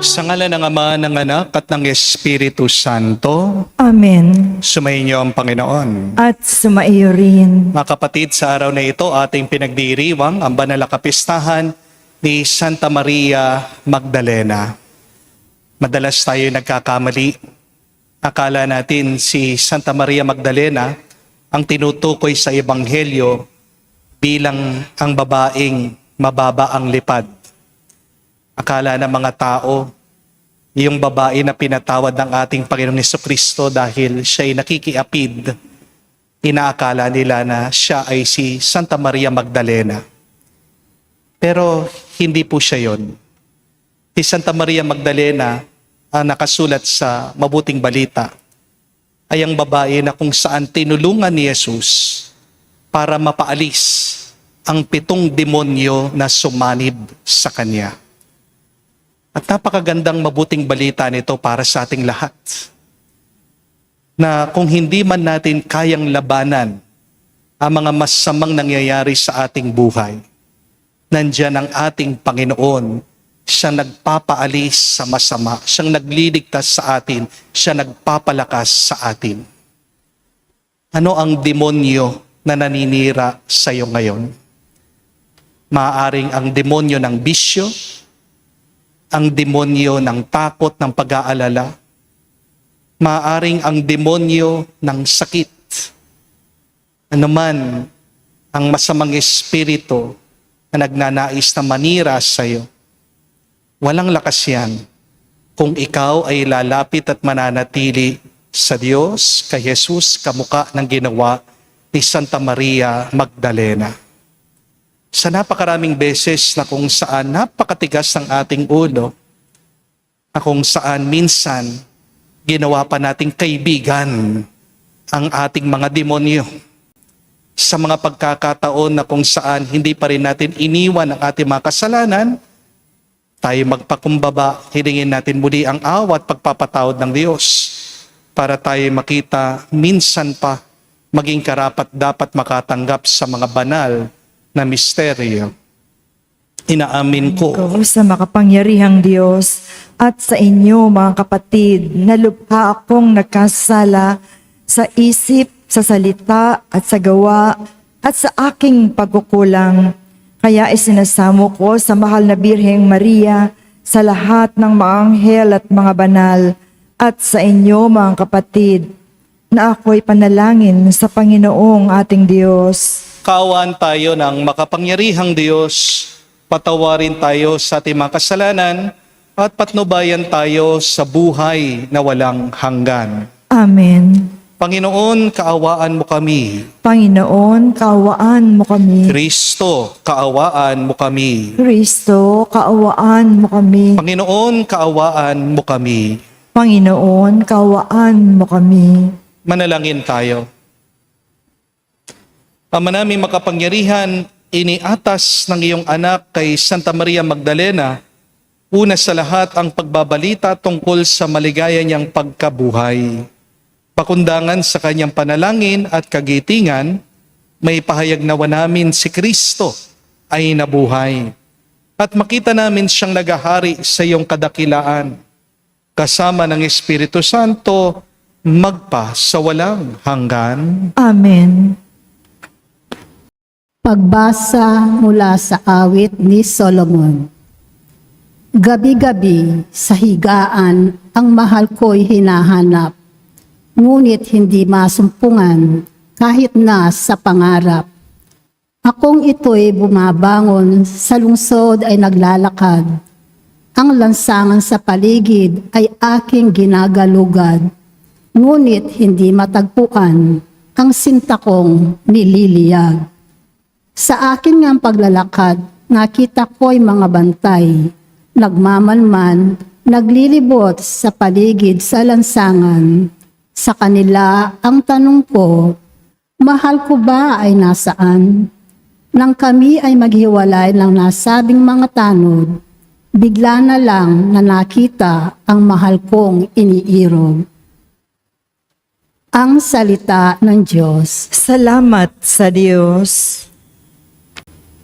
Sa ngalan ng Ama, ng Anak, at ng Espiritu Santo, Amen. sumainyo ang Panginoon. At sumaiyo rin. Mga kapatid, sa araw na ito, ating pinagdiriwang ang banal na kapistahan ni Santa Maria Magdalena. Madalas tayo nagkakamali. Akala natin si Santa Maria Magdalena ang tinutukoy sa Ebanghelyo bilang ang babaeng mababa ang lipad. Akala ng mga tao, yung babae na pinatawad ng ating Panginoong Jesucristo dahil siya ay nakikiapid, inaakala nila na siya ay si Santa Maria Magdalena. Pero hindi po siya yon. Si Santa Maria Magdalena, ang nakasulat sa Mabuting Balita, ay ang babae na kung saan tinulungan ni Jesus para mapaalis ang 7 demonyo na sumanib sa kanya. At napakagandang mabuting balita nito para sa ating lahat. Na kung hindi man natin kayang labanan ang mga masamang nangyayari sa ating buhay, nandiyan ang ating Panginoon. Siya nagpapaalis sa masama. Siyang nagliligtas sa atin. Siya nagpapalakas sa atin. Ano ang demonyo na naninira sa iyo ngayon? Maaaring ang demonyo ng bisyo, ang demonyo ng takot, ng pag-aalala. Maaaring ang demonyo ng sakit. Ano man ang masamang espiritu na nagnanais na manira sa iyo, walang lakas yan kung ikaw ay lalapit at mananatili sa Diyos, kay Jesus, kamukha ng ginawa ni Santa Maria Magdalena. Sa napakaraming beses na kung saan napakatigas ng ating ulo, na kung saan minsan ginawa pa nating kaibigan ang ating mga demonyo. Sa mga pagkakataon na kung saan hindi pa rin natin iniwan ang ating mga kasalanan, tayo magpakumbaba, hilingin natin muli ang awa at pagpapatawad ng Diyos para tayo makita minsan pa maging karapat dapat makatanggap sa mga banal na misteryo. Inaamin ko Sa makapangyarihang Diyos at sa inyo mga kapatid, na lubha akong nagkasala sa isip, sa salita at sa gawa at sa aking pagkukulang. Kaya isinasamo ko sa mahal na Birheng Maria, sa lahat ng mga anghel at mga banal, at sa inyo mga kapatid, na ako'y panalangin sa Panginoong ating Diyos. kaawaan tayo ng makapangyarihang Diyos, patawarin tayo sa ating mga kasalanan, at patnubayan tayo sa buhay na walang hanggan. Amen. Panginoon, kaawaan mo kami. Panginoon, kaawaan mo kami. Kristo, kaawaan mo kami. Kristo, kaawaan mo kami. Panginoon, kaawaan mo kami. Panginoon, kaawaan mo kami. Manalangin tayo. Ama namin makapangyarihan, iniatas ng iyong anak kay Santa Maria Magdalena, una sa lahat ang pagbabalita tungkol sa maligaya niyang pagkabuhay. Pakundangan sa kanyang panalangin at kagitingan, may pahayag nawa namin si Kristo ay nabuhay. At makita namin siyang nagahari sa iyong kadakilaan, kasama ng Espiritu Santo, magpa sa walang hanggan. Amen. Pagbasa mula sa awit ni Solomon. Gabi-gabi sa higaan ang mahal ko'y hinahanap, ngunit hindi masumpungan kahit na sa pangarap. Akong ito'y bumabangon, sa lungsod ay naglalakad. Ang lansangan sa paligid ay aking ginagalugad, ngunit hindi matagpuan ang sinta kong nililiyag. Sa akin ngang paglalakad, nakita ko'y mga bantay, nagmamanman, naglilibot sa paligid sa lansangan. Sa kanila ang tanong ko, mahal ko ba ay nasaan? Nang kami ay maghiwalay ng nasabing mga tanod, bigla na lang na nakita ang mahal kong iniirog. Ang salita ng Diyos. Salamat sa Diyos.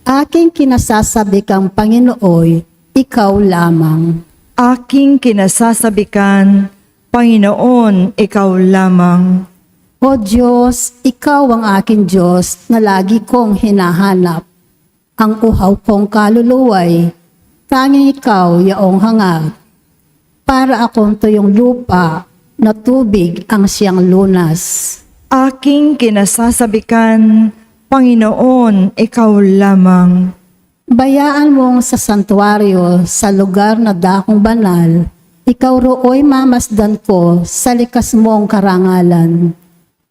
Aking kinasasabi kang Panginoon, ikaw lamang. Aking kinasasabikan, Panginoon, ikaw lamang. O Diyos, ikaw ang aking Diyos na lagi kong hinahanap. Ang uhaw kong kaluluway, tanging ikaw yaong hangad. Para akong tuyong lupa na tubig ang siyang lunas. Aking kinasasabikan, Panginoon, ikaw lamang. Bayaan mong sa santuario sa lugar na dakong banal, ikaw roo'y mamasdan ko sa likas mong karangalan.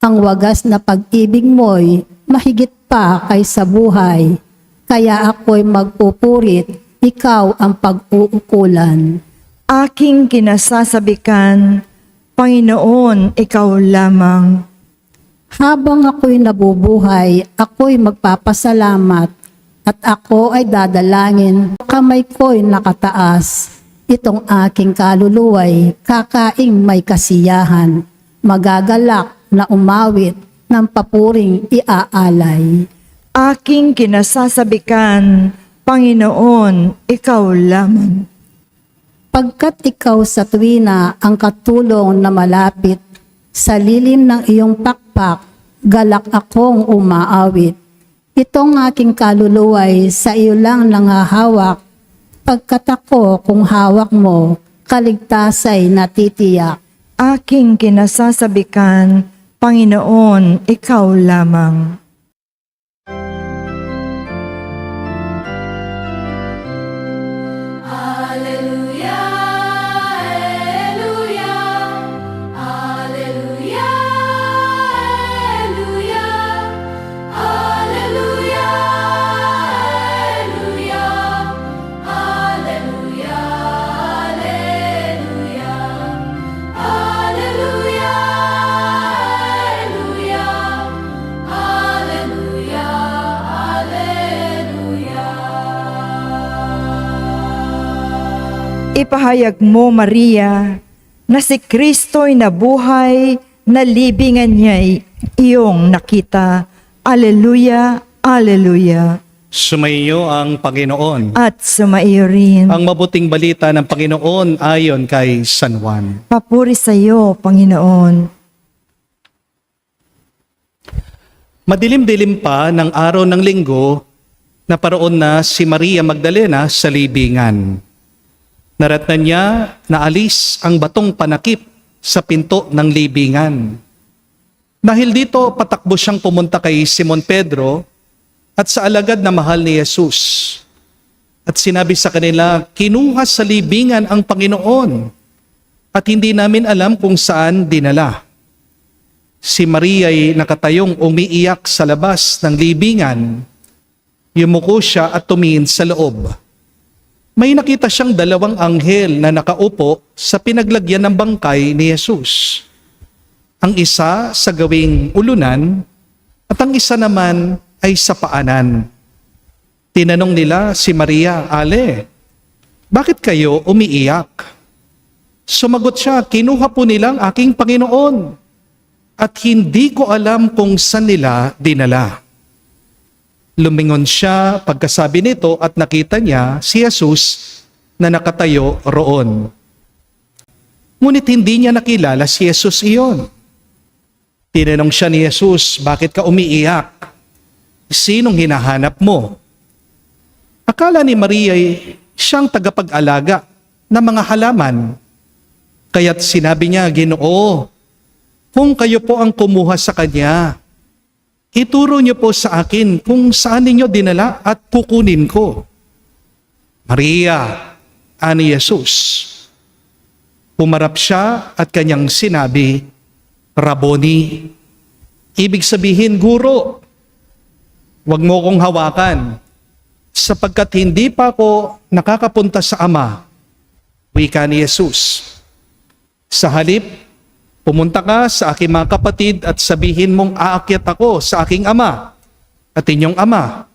Ang wagas na pag-ibig mo'y mahigit pa kaysa buhay, kaya ako'y magpupurit, ikaw ang pag-uukulan. Aking kinasasabikan, Panginoon, ikaw lamang. Habang ako'y nabubuhay, ako'y magpapasalamat at ako ay dadalangin. Kamay ko'y nakataas, itong aking kaluluway, kakaing may kasiyahan, magagalak na umawit ng papuring iaalay. Aking kinasasabikan, Panginoon, ikaw lamang. Pagkat ikaw sa tuwina ang katulong na malapit, sa lilim ng iyong pakpak, galak akong umaawit. Itong aking kaluluway sa iyo lang nangahawak, pagkat ako kung hawak mo, kaligtasay natitiyak. Aking kinasasabikan, Panginoon, ikaw lamang. Ipahayag mo, Maria, na si Kristo'y nabuhay, na libingan niya'y iyong nakita. Alleluia, Alleluia. Sumainyo ang Panginoon. At sumaiyo rin. Ang mabuting balita ng Panginoon ayon kay San Juan. Papuri sa iyo, Panginoon. Madilim-dilim pa ng araw ng linggo, naparoon na si Maria Magdalena sa libingan. Naratnan niya na alis ang batong panakip sa pinto ng libingan. Dahil dito, patakbo siyang pumunta kay Simon Pedro at sa alagad na mahal ni Jesus. At sinabi sa kanila, kinuha sa libingan ang Panginoon at hindi namin alam kung saan dinala. Si Maria ay nakatayong umiiyak sa labas ng libingan. Yumuko siya at tumingin sa loob. May nakita siyang dalawang anghel na nakaupo sa pinaglagyan ng bangkay ni Jesus. Ang isa sa gawing ulunan at ang isa naman ay sa paanan. Tinanong nila si Maria, Ale, bakit kayo umiiyak? Sumagot siya, kinuha po nilang aking Panginoon at hindi ko alam kung saan nila dinala. Lumingon siya pagkasabi nito at nakita niya si Jesus na nakatayo roon. Ngunit hindi niya nakilala si Jesus iyon. Tinanong siya ni Jesus, bakit ka umiiyak? Sinong hinahanap mo? Akala ni Maria ay siyang tagapag-alaga ng mga halaman. Kaya't sinabi niya, Ginoo, kung kayo po ang kumuha sa kanya, ituro niyo po sa akin kung saan ninyo dinala at kukunin ko. Maria, ani Jesus. Pumarap siya at kanyang sinabi, Rabboni, ibig sabihin, Guro, huwag mo kong hawakan, sapagkat hindi pa ako nakakapunta sa Ama, wika ni Jesus. Sa halip, pumunta ka sa aking mga kapatid at sabihin mong aakyat ako sa aking Ama at inyong Ama,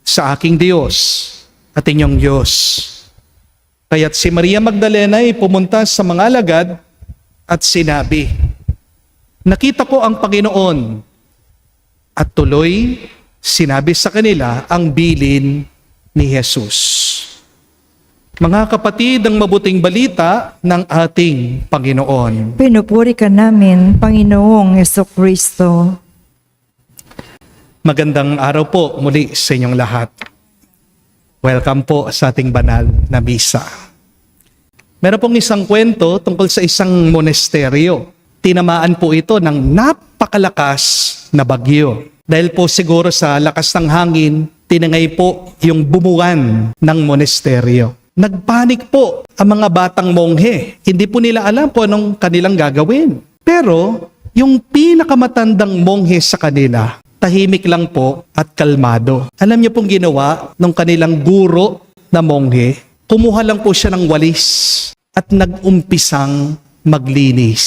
sa aking Diyos at inyong Diyos. Kaya't si Maria Magdalena ay pumunta sa mga alagad at sinabi, nakita ko ang Panginoon, at tuloy sinabi sa kanila ang bilin ni Jesus. Mga kapatid, ang mabuting balita ng ating Panginoon. Pinupuri ka namin, Panginoong Jesucristo. Magandang araw po muli sa inyong lahat. Welcome po sa ating banal na misa. Meron pong isang kwento tungkol sa isang monasteryo. Tinamaan po ito ng napakalakas na bagyo. Dahil po siguro sa lakas ng hangin, tinangay po yung bumuan ng monasteryo. Nagpanik po ang mga batang monghe. Hindi po nila alam kung anong kanilang gagawin. Pero yung pinakamatandang monghe sa kanila, tahimik lang po at kalmado. Alam niyo pong ginawa ng kanilang guro na monghe? Kumuha lang po siya ng walis at nag-umpisang maglinis.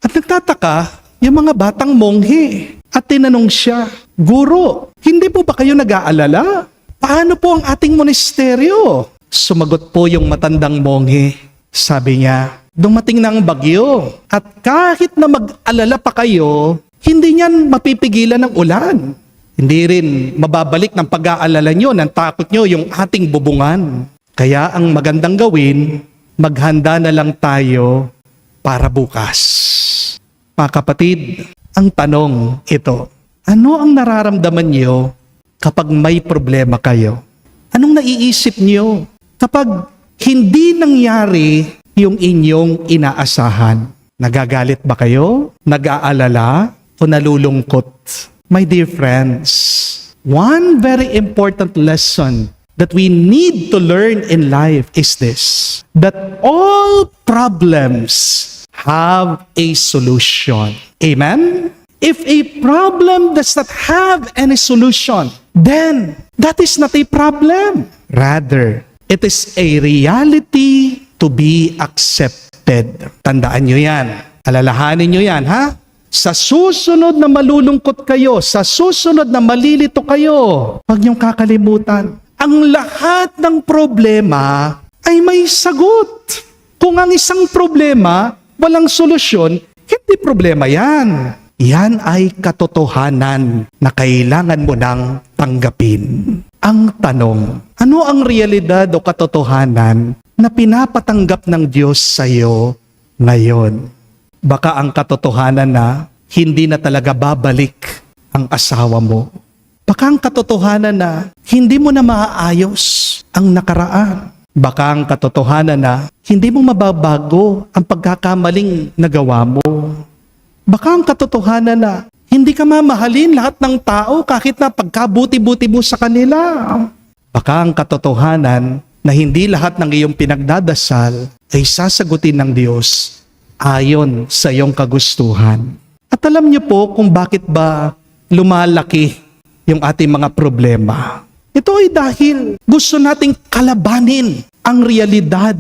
At nagtataka yung mga batang monghe at tinanong siya, "Guro, hindi po ba kayo nag-aalala? Paano po ang ating monasteryo?" Sumagot po yung matandang monghe. Sabi niya, "Dumating na ang bagyo at kahit na mag-alala pa kayo, hindi niyan mapipigilan ng ulan. Hindi rin mababalik ng pag-aalala nyo, ng takot nyo yung ating bubungan. Kaya ang magandang gawin, maghanda na lang tayo para bukas." Mga kapatid, ang tanong ito, ano ang nararamdaman nyo kapag may problema kayo? Anong naiisip nyo kapag hindi nangyari yung inyong inaasahan? Nagagalit ba kayo? Nag-aalala? O nalulungkot? My dear friends, one very important lesson that we need to learn in life is this, that all problems have a solution. Amen? If a problem does not have any solution, then that is not a problem. Rather, it is a reality to be accepted. Tandaan nyo yan. Alalahanin nyo yan, ha? Sa susunod na malulungkot kayo, sa susunod na malilito kayo, huwag niyong kakalimutan, ang lahat ng problema ay may sagot. Kung ang isang problema, walang solusyon, hindi problema yan. Yan ay katotohanan na kailangan mo nang tanggapin. Ang tanong, ano ang realidad o katotohanan na pinapatanggap ng Diyos sa iyo ngayon? Baka ang katotohanan na hindi na talaga babalik ang asawa mo. Baka ang katotohanan na hindi mo na maaayos ang nakaraan. Baka ang katotohanan na hindi mo mababago ang pagkakamaling nagawa mo. Baka ang katotohanan na hindi ka mamahalin lahat ng tao kahit na pagkabuti-buti mo sa kanila. Baka ang katotohanan na hindi lahat ng iyong pinagdadasal ay sasagutin ng Diyos ayon sa iyong kagustuhan. At alam niyo po kung bakit ba lumalaki yung ating mga problema. Ito ay dahil gusto nating kalabanin ang realidad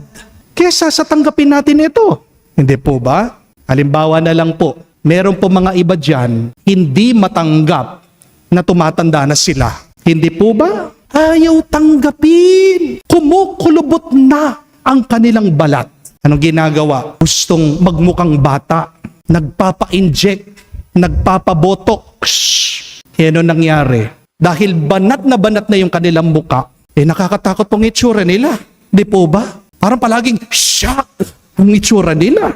kesa sa tanggapin natin ito. Hindi po ba? Halimbawa na lang po, meron po mga iba dyan, hindi matanggap na tumatanda na sila. Hindi po ba? Ayaw tanggapin. Kumukulubot na ang kanilang balat. Anong ginagawa? Gustong magmukhang bata. Nagpapa-inject. Nagpapabotox. Yan ang nangyari. Dahil banat na yung kanilang muka, nakakatakot pong itsura nila. Di po ba? Parang palaging shock ang itsura nila.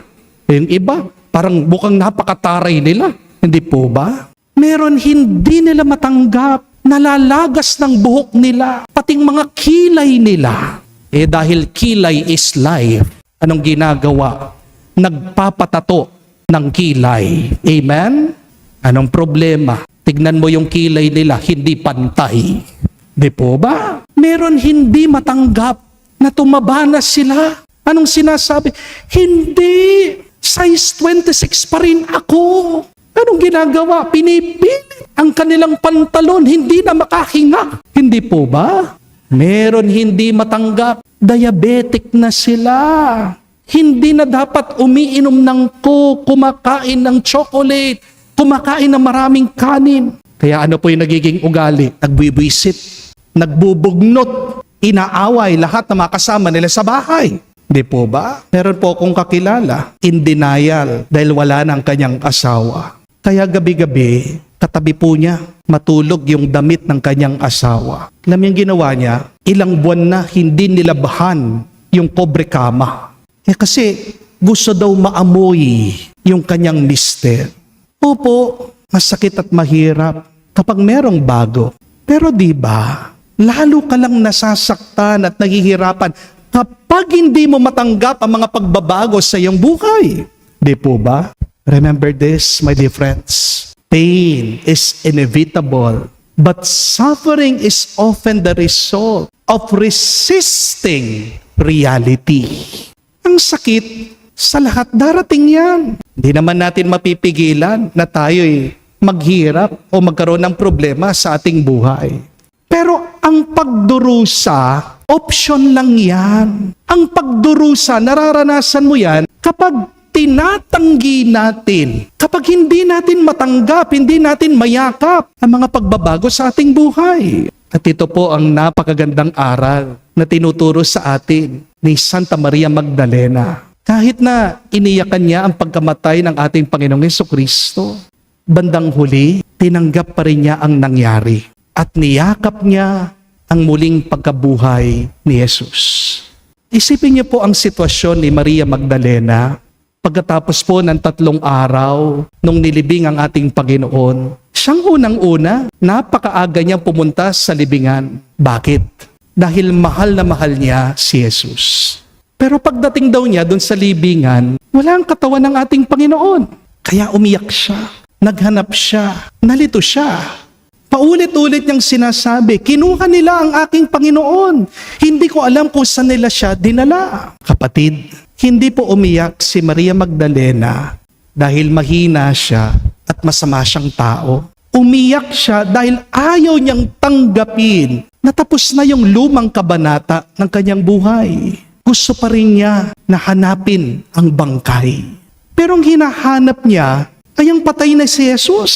Yung iba, parang mukhang napakataray nila. Hindi po ba? Meron hindi nila matanggap, nalalagas ng buhok nila, pating mga kilay nila. Dahil kilay is life, anong ginagawa? Nagpapatato ng kilay. Amen? Anong problema? Tignan mo yung kilay nila, hindi pantay. Di po ba? Meron hindi matanggap na tumaba na sila. Anong sinasabi? Hindi! Size 26 pa rin ako. Anong ginagawa? Pinipilit ang kanilang pantalon, hindi na makahinga. Hindi po ba? Meron hindi matanggap, diabetic na sila. Hindi na dapat umiinom ng Coke, kumakain ng chocolate, kumakain ng maraming kanin. Kaya ano po yung nagiging ugali? Nagbibwisit, nagbubugnot, inaaway lahat ng mga kasama nila sa bahay. Di po ba? Meron po akong kakilala, in denial dahil wala ng kanyang asawa. Kaya gabi-gabi, katabi po niya, matulog yung damit ng kanyang asawa. Alam yung ginawa niya, ilang buwan na hindi nilabhan yung pobre kama. Kasi gusto daw maamoy yung kanyang mister. Opo, masakit at mahirap kapag merong bago. Pero di ba, lalo ka lang nasasaktan at naghihirapan kapag hindi mo matanggap ang mga pagbabago sa iyong buhay. Di po ba? Remember this, my dear friends. Pain is inevitable, but suffering is often the result of resisting reality. Ang sakit, sa lahat darating yan. Hindi naman natin mapipigilan na tayo'y maghirap o magkaroon ng problema sa ating buhay. Pero ang pagdurusa, option lang yan. Ang pagdurusa, nararanasan mo yan kapag tinatanggi natin, kapag hindi natin matanggap, hindi natin mayakap ang mga pagbabago sa ating buhay. At ito po ang napakagandang aral na tinuturo sa atin ni Santa Maria Magdalena. Kahit na iniyakan niya ang pagkamatay ng ating Panginoong Jesucristo, bandang huli, tinanggap pa rin niya ang nangyari at niyakap niya ang muling pagkabuhay ni Jesus. Isipin niyo po ang sitwasyon ni Maria Magdalena pagkatapos po ng 3 araw nung nilibing ang ating Panginoon. Siyang unang-una, napakaaga niyang pumunta sa libingan. Bakit? Dahil mahal na mahal niya si Jesus. Pero pagdating daw niya doon sa libingan, wala ang katawan ng ating Panginoon. Kaya umiyak siya, naghanap siya, nalito siya. Paulit-ulit niyang sinasabi, kinuha nila ang aking Panginoon. Hindi ko alam kung saan nila siya dinala. Kapatid, hindi po umiyak si Maria Magdalena dahil mahina siya at masama siyang tao. Umiyak siya dahil ayaw niyang tanggapin na tapos na yung lumang kabanata ng kanyang buhay. Gusto pa rin niya na hanapin ang bangkay. Pero ang hinahanap niya ay ang patay na si Jesus.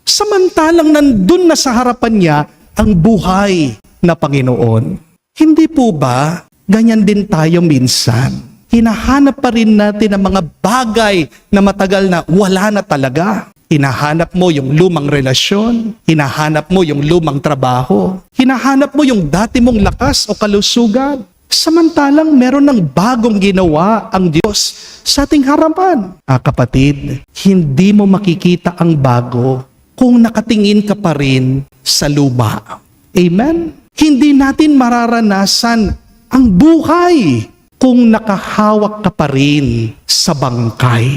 Samantalang nandun na sa harapan niya ang buhay na Panginoon. Hindi po ba ganyan din tayo minsan? Hinahanap pa rin natin ang mga bagay na matagal na wala na talaga. Hinahanap mo yung lumang relasyon, hinahanap mo yung lumang trabaho, hinahanap mo yung dati mong lakas o kalusugan. Samantalang meron ng bagong ginawa ang Diyos sa ating harapan. Kapatid, hindi mo makikita ang bago kung nakatingin ka pa rin sa luma. Amen? Hindi natin mararanasan ang buhay kung nakahawak ka pa rin sa bangkay.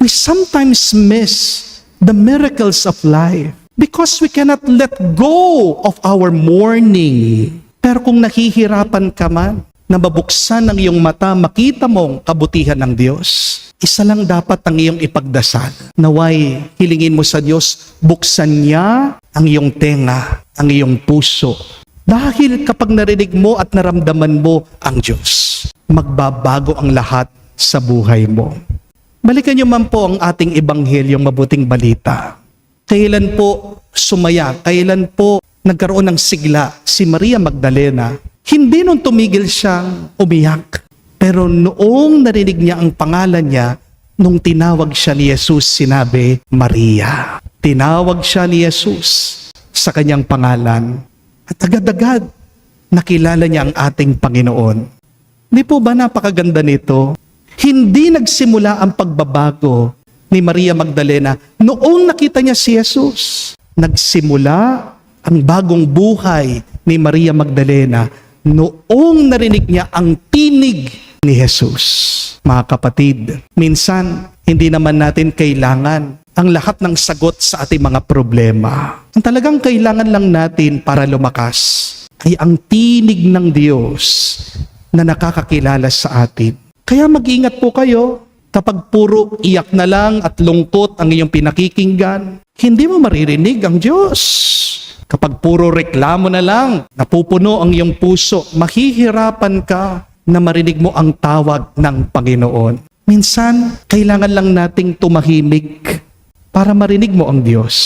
We sometimes miss the miracles of life because we cannot let go of our mourning. Pero kung nahihirapan ka man na mabuksan ang iyong mata, makita mong kabutihan ng Diyos, isa lang dapat ang iyong ipagdasal. Naway, hilingin mo sa Diyos, buksan niya ang iyong tenga, ang iyong puso. Dahil kapag narinig mo at naramdaman mo ang Diyos, magbabago ang lahat sa buhay mo. Balikan niyo man po ang ating ebanghelyong mabuting balita. Kailan po sumaya, kailan po nagkaroon ng sigla si Maria Magdalena, hindi nung tumigil siyang umiyak. Pero noong narinig niya ang pangalan niya, nung tinawag siya ni Jesus, sinabi, Maria. Tinawag siya ni Jesus sa kanyang pangalan. At agad-agad, nakilala niya ang ating Panginoon. Di po ba napakaganda nito? Hindi nagsimula ang pagbabago ni Maria Magdalena noong nakita niya si Jesus. Nagsimula ang bagong buhay ni Maria Magdalena noong narinig niya ang tinig ni Jesus. Mga kapatid, minsan hindi naman natin kailangan ang lahat ng sagot sa ating mga problema. Ang talagang kailangan lang natin para lumakas ay ang tinig ng Diyos na nakakakilala sa atin. Kaya mag-ingat po kayo kapag puro iyak na lang at lungkot ang iyong pinakikinggan, hindi mo maririnig ang Diyos. Kapag puro reklamo na lang, napupuno ang iyong puso, mahihirapan ka na marinig mo ang tawag ng Panginoon. Minsan, kailangan lang nating tumahimik para marinig mo ang Diyos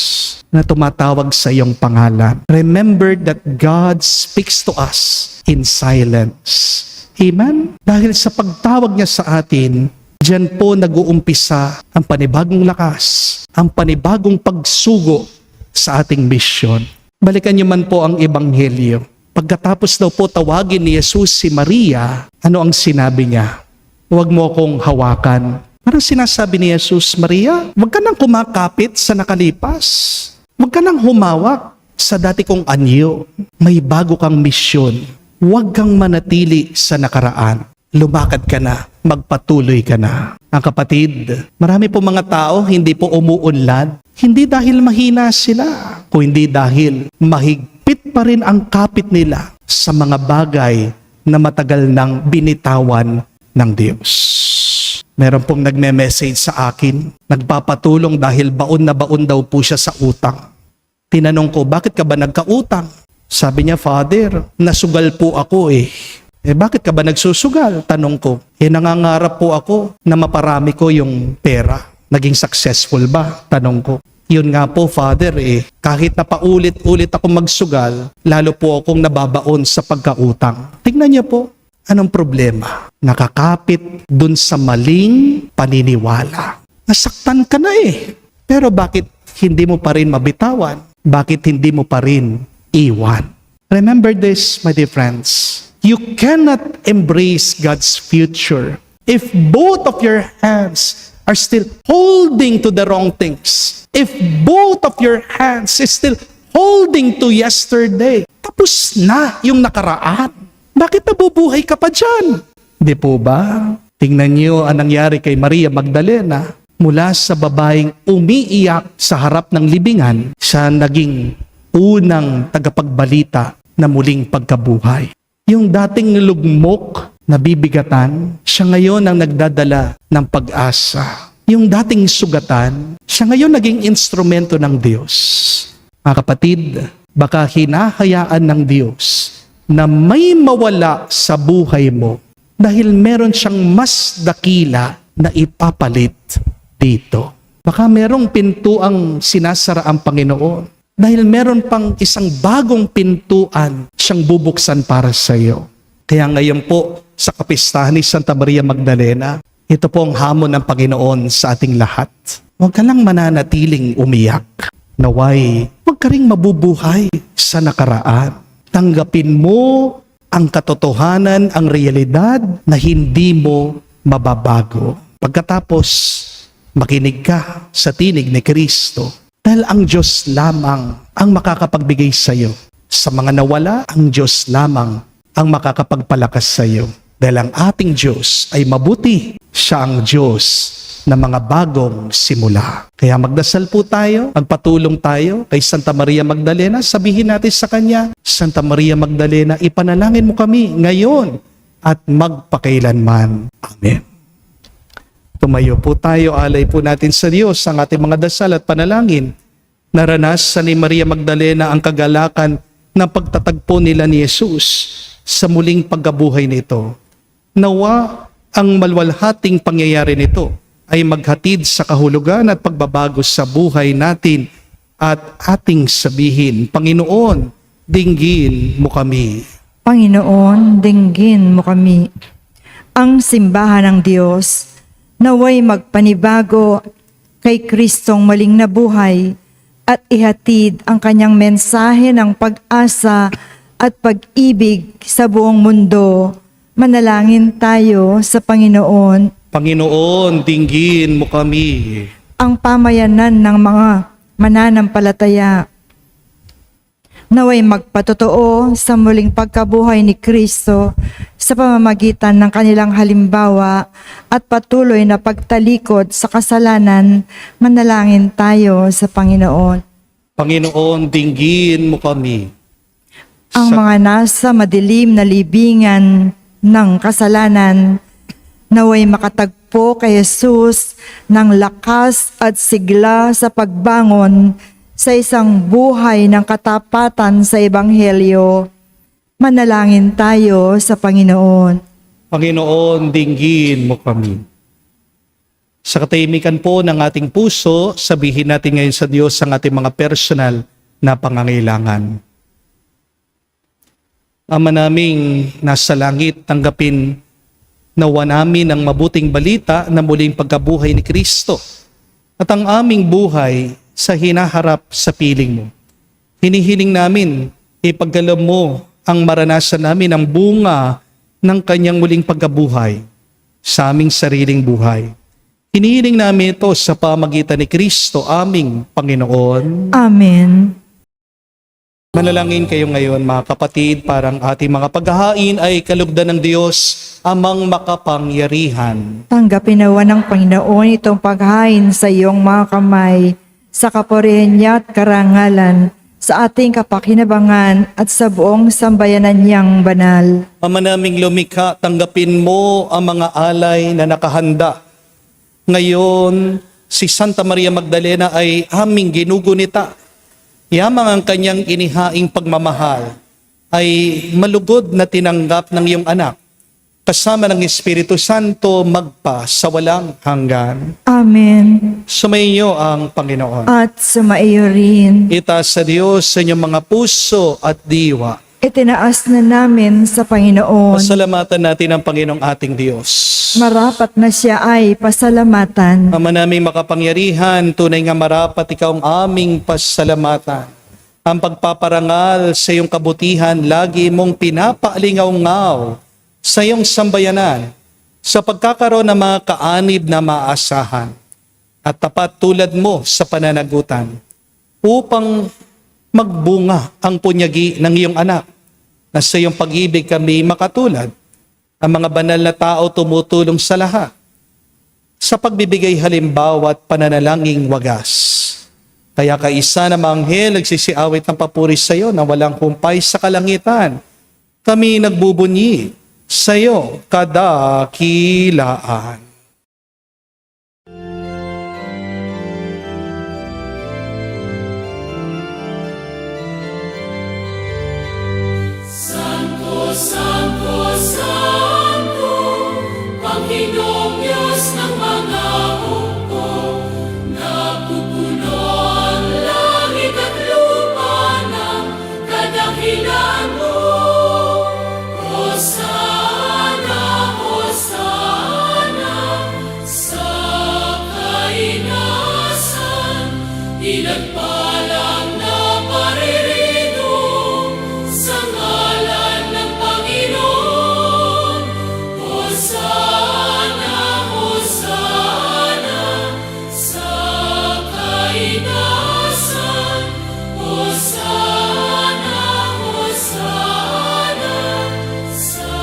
na tumatawag sa iyong pangalan. Remember that God speaks to us in silence. Amen? Dahil sa pagtawag niya sa atin, diyan po nag-uumpisa ang panibagong lakas, ang panibagong pagsugo sa ating misyon. Balikan niyo man po ang Ebanghelyo. Pagkatapos daw po tawagin ni Jesus si Maria, ano ang sinabi niya? Huwag mo akong hawakan. Parang sinasabi ni Jesus, Maria, huwag ka nang kumakapit sa nakalipas. Huwag ka nang humawak sa dati kong anyo. May bago kang misyon. Huwag kang manatili sa nakaraan. Lumakad ka na, magpatuloy ka na. Ang kapatid, marami po mga tao hindi po umuunlad. Hindi dahil mahina sila, kundi dahil mahigpit pa rin ang kapit nila sa mga bagay na matagal nang binitawan ng Diyos. Meron pong nagme-message sa akin, nagpapatulong dahil baon na baon daw po siya sa utang. Tinanong ko, bakit ka ba nagkautang? Sabi niya, Father, nasugal po ako eh. Bakit ka ba nagsusugal? Tanong ko. Nangangarap po ako na maparami ko yung pera. Naging successful ba? Tanong ko. Yun nga po, Father, kahit na paulit-ulit ako magsugal, lalo po akong nababaon sa pagkautang. Tingnan niyo po, anong problema? Nakakapit dun sa maling paniniwala. Nasaktan ka na eh. Pero bakit hindi mo pa rin mabitawan? Bakit hindi mo pa rin iwan? Remember this, my dear friends. You cannot embrace God's future if both of your hands are still holding to the wrong things. If both of your hands is still holding to yesterday. Tapos na yung nakaraan. Bakit nabubuhay ka pa dyan? Di po ba? Tingnan niyo ang nangyari kay Maria Magdalena. Mula sa babaeng umiiyak sa harap ng libingan, siya naging unang tagapagbalita na muling pagkabuhay. Yung dating lugmok na bibigatan, siya ngayon ang nagdadala ng pag-asa. Yung dating sugatan, siya ngayon naging instrumento ng Diyos. Mga kapatid, baka hinahayaan ng Diyos na may mawala sa buhay mo dahil meron siyang mas dakila na ipapalit dito. Baka merong pintuang sinasara ang Panginoon dahil meron pang isang bagong pintuan siyang bubuksan para sa iyo. Kaya ngayon po sa kapistahan ni Santa Maria Magdalena, ito po ang hamon ng Panginoon sa ating lahat. Huwag ka lang mananatiling umiyak. Naway, huwag ka ring mabubuhay sa nakaraan. Tanggapin mo ang katotohanan, ang realidad na hindi mo mababago. Pagkatapos, makinig ka sa tinig ni Kristo dahil ang Diyos lamang ang makakapagbigay sa iyo. Sa mga nawala, ang Diyos lamang ang makakapagpalakas sa iyo. Dahil ang ating Diyos ay mabuti. Siya ang Diyos na mga bagong simula. Kaya magdasal po tayo, magpatulong tayo kay Santa Maria Magdalena. Sabihin natin sa Kanya, Santa Maria Magdalena, ipanalangin mo kami ngayon at magpakailanman. Amen. Tumayo po tayo, alay po natin sa Diyos ang ating mga dasal at panalangin. Naranasan ni Maria Magdalena ang kagalakan ng pagtatagpo nila ni Jesus sa muling pagkabuhay nito. Nawa ang malwalhating pangyayari nito ay maghatid sa kahulugan at pagbabago sa buhay natin at ating sabihin, Panginoon, dinggin mo kami. Panginoon, dinggin mo kami. Ang simbahan ng Diyos, naway magpanibago kay Kristong maling nabuhay at ihatid ang kanyang mensahe ng pag-asa at pag-ibig sa buong mundo. Manalangin tayo sa Panginoon. Panginoon, dinggin mo kami. Ang pamayanan ng mga mananampalataya, naway magpatotoo sa muling pagkabuhay ni Kristo sa pamamagitan ng kanilang halimbawa at patuloy na pagtalikod sa kasalanan. Manalangin tayo sa Panginoon. Panginoon, dinggin mo kami. Ang mga nasa madilim na libingan ng kasalanan, naway makatagpo kay Jesus ng lakas at sigla sa pagbangon sa isang buhay ng katapatan sa Ebanghelyo. Manalangin tayo sa Panginoon. Panginoon, dinggin mo kami. Sa katahimikan po ng ating puso, sabihin natin ngayon sa Diyos ang ating mga personal na pangangailangan. Ama naming nasa langit, tanggapin nawa namin ang mabuting balita na muling pagkabuhay ni Kristo at ang aming buhay sa hinaharap sa piling mo. Hinihiling namin, ipagkaloob mo ang maranasan namin ang bunga ng kanyang muling pagkabuhay sa aming sariling buhay. Hinihiling namin ito sa pamagitan ni Kristo, aming Panginoon. Amen. Manalangin kayo ngayon mga kapatid, parang ating mga paghahain ay kalugdan ng Diyos, amang makapangyarihan. Tanggapin nawa ng Panginoon itong paghain sa iyong mga kamay, sa kapurihan niya at karangalan, sa ating kapakinabangan at sa buong sambayanan niyang banal. Ama naming lumikha, tanggapin mo ang mga alay na nakahanda. Ngayon, si Santa Maria Magdalena ay aming ginugunita. Yamang ang kanyang inihaing pagmamahal ay malugod na tinanggap ng iyong anak, kasama ng Espiritu Santo magpa sa walang hanggan. Amen. Sumainyo ang Panginoon. At sumaiyo rin. Itaas sa Diyos sa inyong mga puso at diwa. Itinaas na namin sa Panginoon. Pasalamatan natin ang Panginoong ating Diyos. Marapat na siya ay pasalamatan. Ama naming makapangyarihan, tunay nga marapat ikaw ang aming pasalamatan. Ang pagpaparangal sa iyong kabutihan, lagi mong pinapaalingaw-ngaw sa iyong sambayanan, sa pagkakaroon ng mga kaanib na maasahan at tapat tulad mo sa pananagutan, upang magbunga ang punyagi ng iyong anak, na sa iyong pag-ibig kami makatulad. Ang mga banal na tao tumutulong sa lahat, sa pagbibigay halimbawa at pananalangin wagas. Kaya kaisa na mga anghel nagsisiawit ng papuri sa iyo na walang humpay sa kalangitan. Kami nagbubunyi sa iyo kadakilaan. Santo, Santo, Panginoong Diyos ng mga hukbo, napupuno ang langit at lupa ng kadakilaan mo. Hosana, Hosana, sa kainasan, pinagpalang na paririto sa ngalan ng Panginoon. Hosana, Hosana, sa kainasan. Hosana, Hosana, sa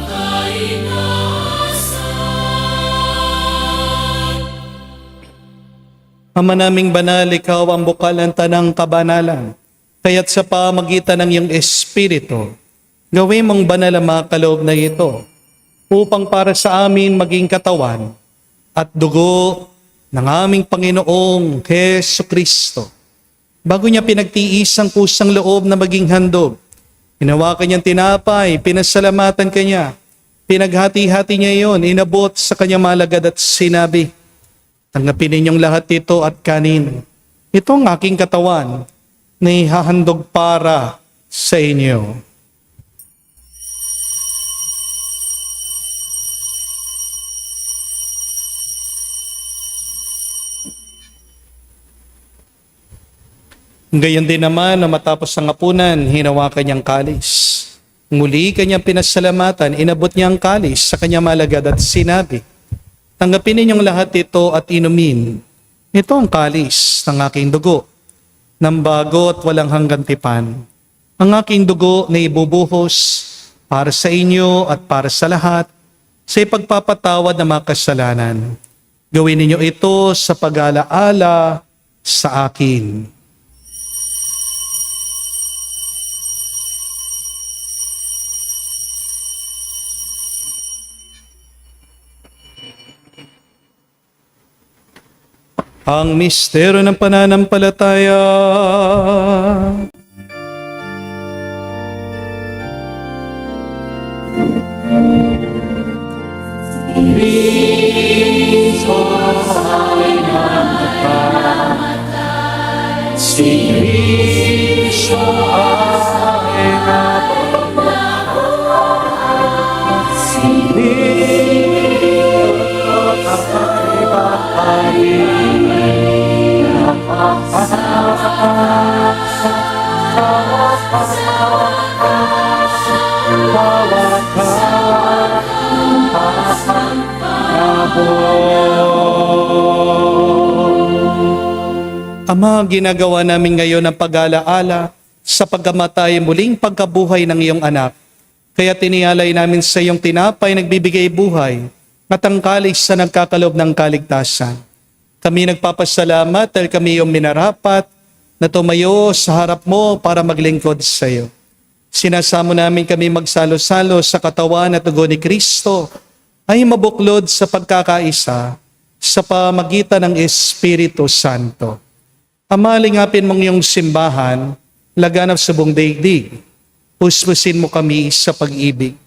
kainasan. Ama naming banal, ikaw ang bukal ng tanang kabanalan. Kaya't sa pamagitan ng iyong Espiritu, gawin mong banal ang mga kaloob na ito, upang para sa amin maging katawan at dugo ng aming Panginoong Hesu Kristo. Bago niya pinagtiis ang kusang loob na maging handog, hinawakan niyang tinapay, pinasalamatan kanya, pinaghati-hati niya iyon, inabot sa kanyang malagad at sinabi, tanggapin ninyong lahat ito at kanin. Ito ang aking katawan na ihahandog para sa inyo. Gayon din naman na matapos ang hapunan, hinawakan niyang kalis. Muli kanyang pinasalamatan, inabot niya ang kalis sa kanyang malagad at sinabi, tanggapin ninyong lahat ito at inumin. Ito ang kalis ng aking dugo, ng bago at walang hanggang tipan. Ang aking dugo na ibubuhos para sa inyo at para sa lahat, sa ipagpapatawad ng mga kasalanan. Gawin ninyo ito sa pag-alaala sa akin. Ang misteryo ng pananampalataya. Si Cristo ay nabuhay. Si Cristo ay nabuhay. Ama, ginagawa namin ngayon ang pag-alaala sa pagkamatay muling pagkabuhay ng iyong anak. Kaya tinialay namin sa iyong tinapay nagbibigay buhay at ang kalis na nagkakalob ng kaligtasan. Kami nagpapasalamat dahil kami iyong minarapat na tumayo sa harap mo para maglingkod sa iyo. Sinasamo namin kami magsalo-salo sa katawan at dugo ni Kristo ay mabuklod sa pagkakaisa sa pamagitan ng Espiritu Santo. Ama, lingapin mong iyong simbahan, laganap sa buong daigdig. Puspusin mo kami sa pag-ibig.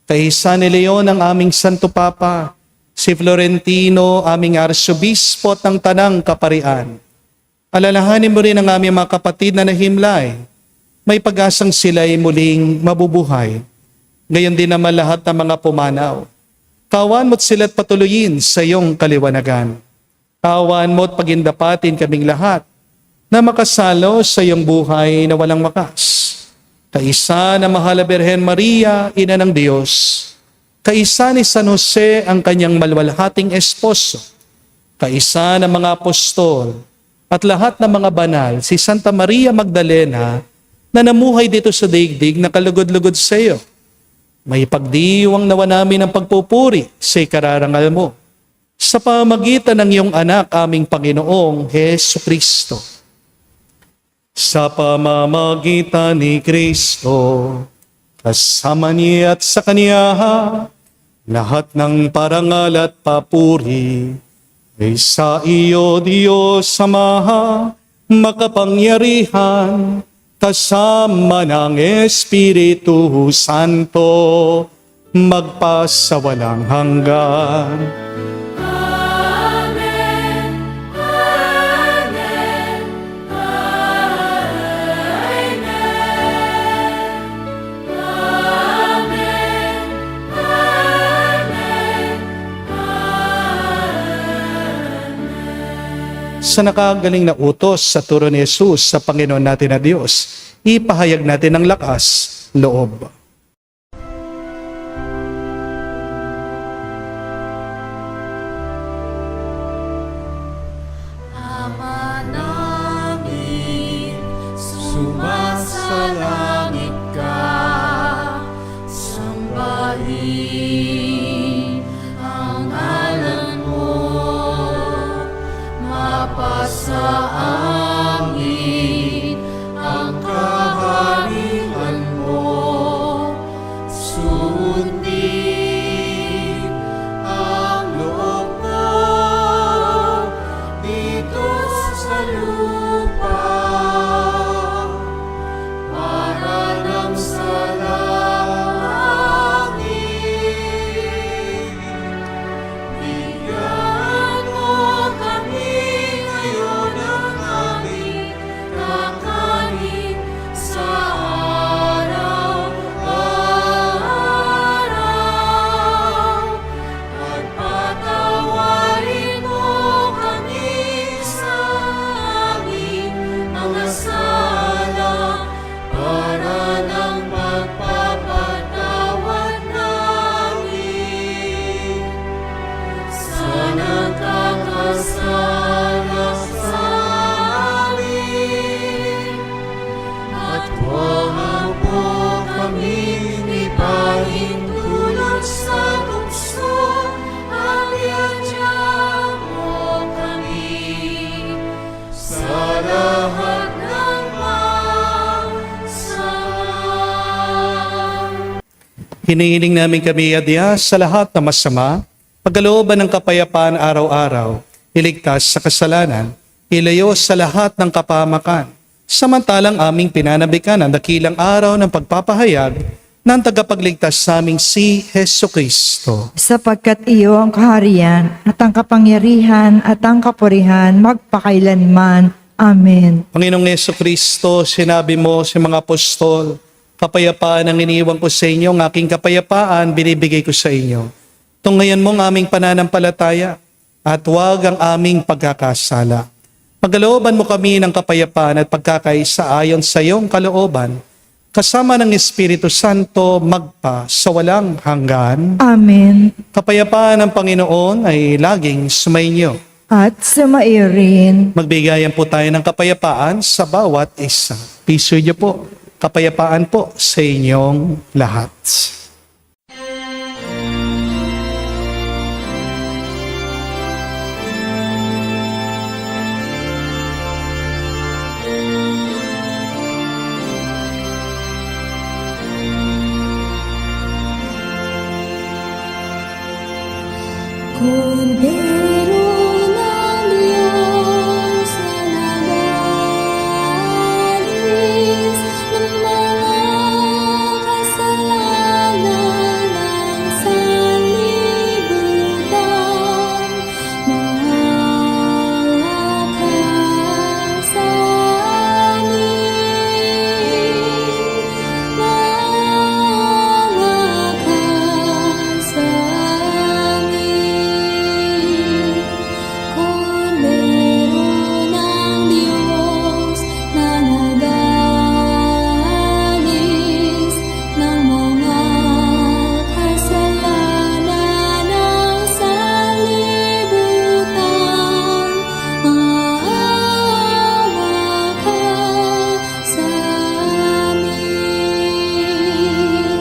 Kay San Leon ang aming Santo Papa, si Florentino, aming Arsobispo at ng Tanang Kaparian. Alalahanin mo rin ang aming mga kapatid na nahimlay. May pag-asang sila'y muling mabubuhay. Gayon din naman lahat ng mga pumanaw. Kawan mo't sila't patuloyin sa iyong kaliwanagan. Kawan mo't pagindapatin kaming lahat na makasalo sa iyong buhay na walang wakas. Kaisa na mahal na Birhen Maria, Ina ng Diyos. Kaisa ni San Jose ang kanyang malwalhating esposo. Kaisa ng mga apostol at lahat ng mga banal, si Santa Maria Magdalena na namuhay dito sa daigdig na kalugod-lugod sa iyo. May pagdiwang nawa namin ang pagpupuri sa ikararangal mo sa pamagitan ng iyong anak, aming Panginoong Hesu Kristo. Sa pamamagitan ni Kristo, kasama niya at sa Kanya, lahat ng parangal at papuri ay sa iyo, Diyos Ama, makapangyarihan, kasama ng Espiritu Santo, magpasawalang hanggan. Amen. Amen. Amen. Amen. Sa nakagaling na utos sa turo ni Jesus sa Panginoon natin na Diyos, ipahayag natin ng lakas loob. Ama namin, sumasalangit ka, sambahin ang ngalan mo, mapasa amin ang kaharian mo, sundin ang loob mo dito sa lupa para lang sa langit. Bigyan mo kami ngayon ng aming kakanin sa araw-araw at patawarin mo kami sa aming mga sala para ng pagpapatawad namin sa nagkakasala sa amin. At huwag mo kami ipahintulot sa tukso, at iadya mo kami sa lahat ng masama. Hinihiling namin kami adya sa lahat na masama, pagkalooban ng kapayapaan araw-araw, iligtas sa kasalanan, ilayo sa lahat ng kapahamakan, samantalang aming pinanabikan ang dakilang araw ng pagpapahayag ng tagapagligtas sa aming si Hesu Kristo. Sapagkat iyo ang kaharian at ang kapangyarihan at ang kapurihan magpakailanman. Amen. Panginoong Hesu Kristo, sinabi mo sa mga apostol, kapayapaan ang iniwan ko sa inyo, ang aking kapayapaan binibigay ko sa inyo. Tunghayan mo ang aming pananampalataya at huwag ang aming pagkakasala. Pagkalooban mo kami ng kapayapaan at pagkakaisa ayon sa iyong kalooban, kasama ng Espiritu Santo magpa sa walang hanggan. Amen. Kapayapaan ng Panginoon ay laging sumainyo. at sumaiyo rin. Magbigayan po tayo ng kapayapaan sa bawat isa. Piso niyo po, kapayapaan po sa inyong lahat. Kordero ng Diyos na nagalis ng mga kasalanan ng sanlibutan, maawa ka sa amin, maawa ka sa amin. Kordero ng Diyos na nagalis ng mga kasalanan ng sanlibutan, maawa ka sa amin.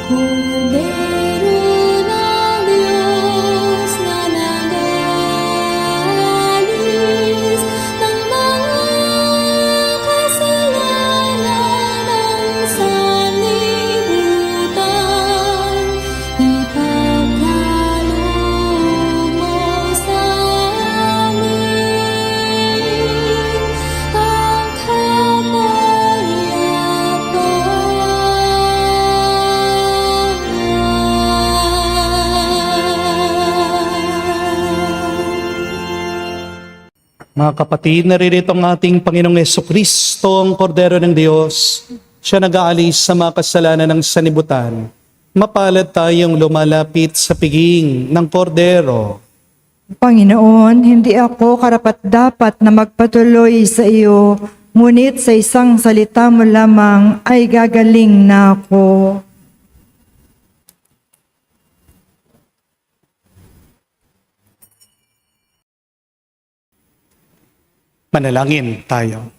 Kordero ng Diyos na nagalis ng mga kasalanan ng sanlibutan, ipagkaloob mo sa amin ang kapayapaan. Mga kapatid, naririto ang ating Panginoong Hesukristo, ang Kordero ng Diyos. Siya nag-aalis sa mga kasalanan ng sanibutan. Mapalad tayong lumalapit sa piging ng Kordero. Panginoon, hindi ako karapat-dapat na magpatuloy sa iyo, ngunit sa isang salita mo lamang ay gagaling na ako. Manalangin tayo.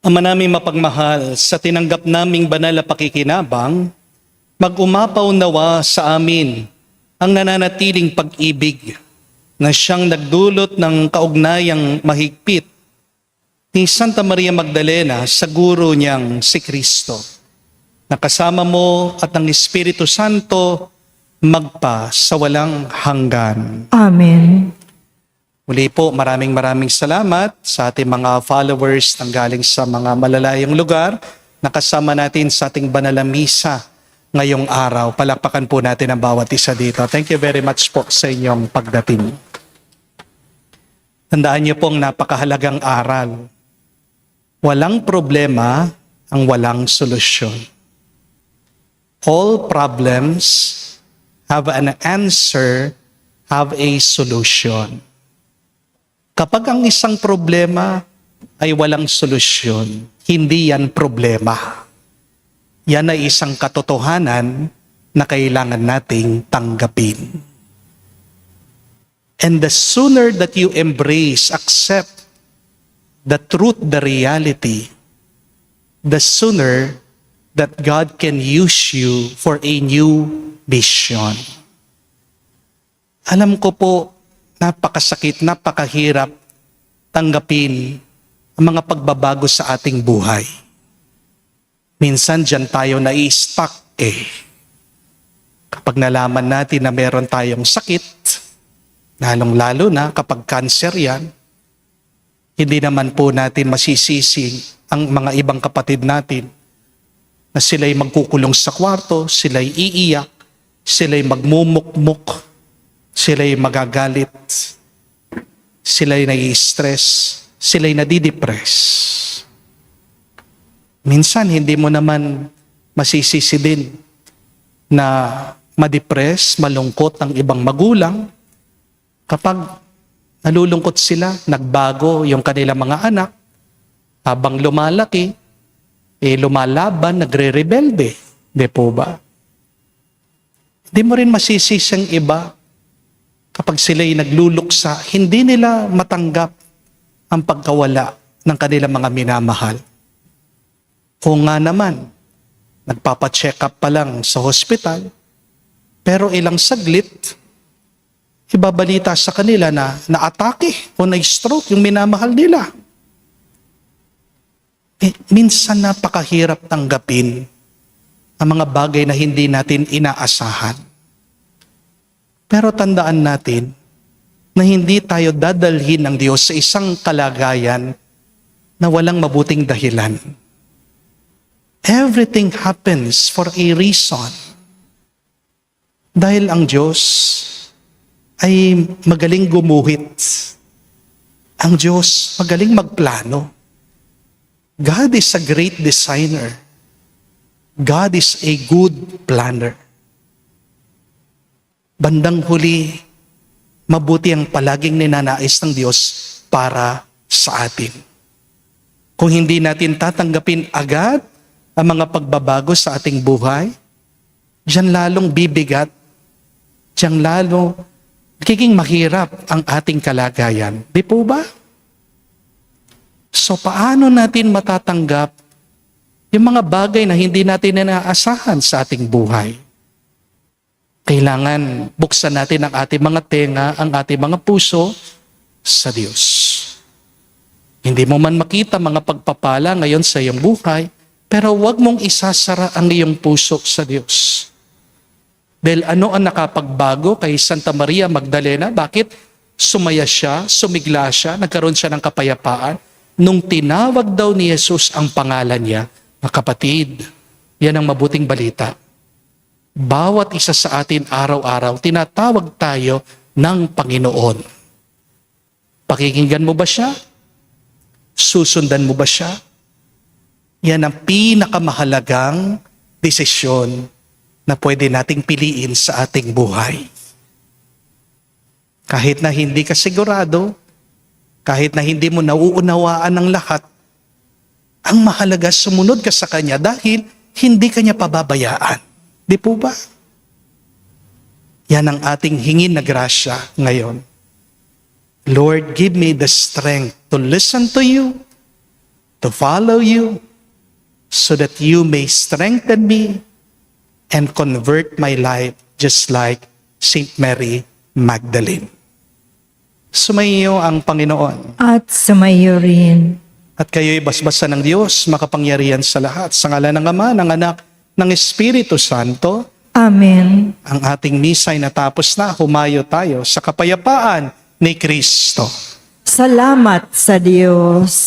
Ama naming mapagmahal, sa tinanggap naming banal na pakikinabang, mag-umapaw nawa sa amin ang nananatiling pag-ibig na siyang nagdulot ng kaugnayang mahigpit ni Santa Maria Magdalena sa guro niyang si Kristo. Nakasama mo at ng Espiritu Santo magpa sa walang hanggan. Amen. Muli po, maraming salamat sa ating mga followers nang galing sa mga malalayong lugar na kasama natin sa ating banal na misa ngayong araw. Palakpakan po natin ang bawat isa dito. Thank you very much po sa inyong pagdating. Tandaan niyo pong napakahalagang aral. Walang problema ang walang solusyon. All problems have an answer, have a solution. Kapag ang isang problema ay walang solusyon, hindi yan problema. Yan ay isang katotohanan na kailangan nating tanggapin. And the sooner that you embrace, accept the truth, the reality, the sooner that God can use you for a new mission. Alam ko po, napakasakit, napakahirap tanggapin ang mga pagbabago sa ating buhay. Minsan dyan tayo nai-stuck Kapag nalaman natin na meron tayong sakit, lalong-lalo na kapag cancer yan, hindi naman po natin masisisi ang mga ibang kapatid natin na sila'y magkukulong sa kwarto, sila'y iiyak, sila'y magmumukmuk, sila'y magagalit, sila'y nai-stress, sila'y nadidepress. Minsan, hindi mo naman masisisi din na madepress, malungkot ang ibang magulang kapag nalulungkot sila, nagbago yung kanilang mga anak, habang lumalaki, lumalaban, nagre-rebelde. Di po ba? Hindi mo rin masisisi ang iba kapag sila'y nagluluksa, hindi nila matanggap ang pagkawala ng kanilang mga minamahal. Kung nga naman, nagpapacheck up pa lang sa hospital, pero ilang saglit, ibabalita sa kanila na naatake o na-stroke yung minamahal nila. Minsan napakahirap tanggapin ang mga bagay na hindi natin inaasahan. Pero tandaan natin na hindi tayo dadalhin ng Diyos sa isang kalagayan na walang mabuting dahilan. Everything happens for a reason. Dahil ang Diyos ay magaling gumuhit. Ang Diyos magaling magplano. God is a great designer. God is a good planner. Bandang huli, mabuti ang palaging ninanais ng Diyos para sa atin. Kung hindi natin tatanggapin agad ang mga pagbabago sa ating buhay, diyan lalong bibigat, diyan lalong magiging mahirap ang ating kalagayan. Di po ba? So paano natin matatanggap yung mga bagay na hindi natin inaasahan sa ating buhay? Kailangan buksan natin ang ating mga tenga, ang ating mga puso sa Diyos. Hindi mo man makita mga pagpapala ngayon sa iyong buhay, pero huwag mong isasara ang iyong puso sa Diyos. Dahil ano ang nakapagbago kay Santa Maria Magdalena? Bakit sumaya siya, sumigla siya, nagkaroon siya ng kapayapaan? Nung tinawag daw ni Jesus ang pangalan niya, mga kapatid, yan ang mabuting balita. Bawat isa sa atin araw-araw, tinatawag tayo ng Panginoon. Pakikinggan mo ba siya? Susundan mo ba siya? Yan ang pinakamahalagang desisyon na pwede nating piliin sa ating buhay. Kahit na hindi ka sigurado, kahit na hindi mo nauunawaan ng lahat, ang mahalaga sumunod ka sa Kanya dahil hindi Kanya pababayaan. Di po ba? Yan ang ating hingin na grasya ngayon. Lord, give me the strength to listen to you, to follow you, so that you may strengthen me and convert my life just like Saint Mary Magdalene. Sumayo ang Panginoon. At sumayo rin. At kayo'y basbasan ng Diyos, makapangyarihan sa lahat. Sa ngalan ng Ama, ng Anak, ng Espiritu Santo. Amen. Ang ating misa ay natapos na. Humayo tayo sa kapayapaan ni Kristo. Salamat sa Diyos.